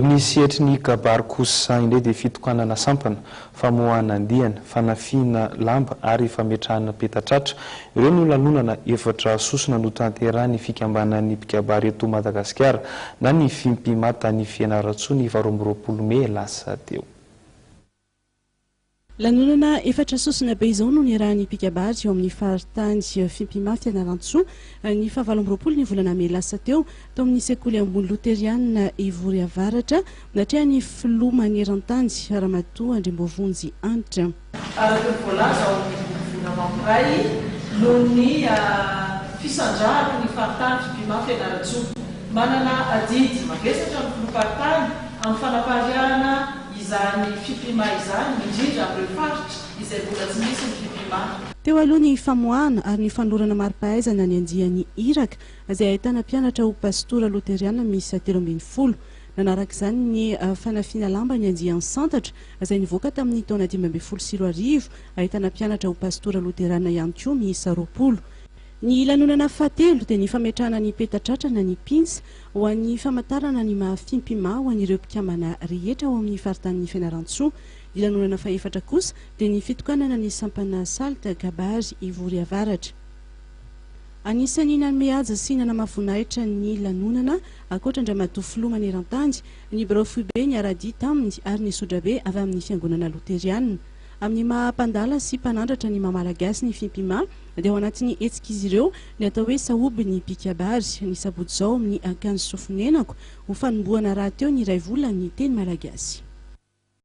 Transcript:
Nisy etry kabary kosa indray dia fitokanana sampana, famoahana andiana, fanafina lamba ary fametrahana petatratra. Ireo no lanonana efatra sosona no tanterahany fikambanan'ny mpikabary eto Madagasikara na ny Fimpimata ny Fianarantsoa ny 22 Mey lasa teo. Lanonana efatra sosona be izao no niarahan'ny mpikabary eo amin'ny faritany Fimpimata Fianarantsoa ny 22 ny volana Mey lasa teo tao amin'ny sekoly ambony loteriana Ivory Avaratra natrehan'ny filoha maneran-tany Ramatoa Andriambovonjy Antitra. Araka ny voalaza ao amin'ny vona mampiray noho ny fisandrahako ny faritany Fimpimata Fianarantsoa manana adidy mavesatra ny filoha-paritany amin'ny fanapariahana izany Fimpima izany indrindra amin'ireo faritra izay mbola tsy misy ny Fimpima. Teo aloha ny famoahana ary ny fanolorana mari-pahaizana ny andian'ny Iraka izay ahitana mpianatra ho pastora loteriana misy 13. Nanarak'izany ny fanafina lamba ny andian'ny Santatra izay nivoaka tamin'ny taona 2014 ahitana mpianatra ho pastora loteriana ihany koa miisa 20. Ny lanonana fahatelo dia ny fametrahana ny petatratra na ny pinsa ho an'ny famantarana ny maha-Fimpima ho an'ireo mpikambana rehetra ao amin'ny faritan'ny Fianarantsoa. Ny lanonana faefatra kosa dia ny fitokanana ny sampana salta kabary Ivory Avaratra. Anisan'ny nanome aja sy nanamavoninahitra ny lanonana ankoatra-Andriamatoa filoha maneran-tany ny Braofibe ny Aradi taminy ary ny Sodrabe avy amin'ny fiangonana loteriana. Amin'ny maha-pandala sy mpanandratra ny mamalagasy ny Fimpima dia ao anatin'ny hetsika izy ireo ny atao hoe saoby ny mpikabary ny sabotsy izao amin'ny akanjo sofinenako ho fanombohana rahateo ny iray vola ny teny malagasy.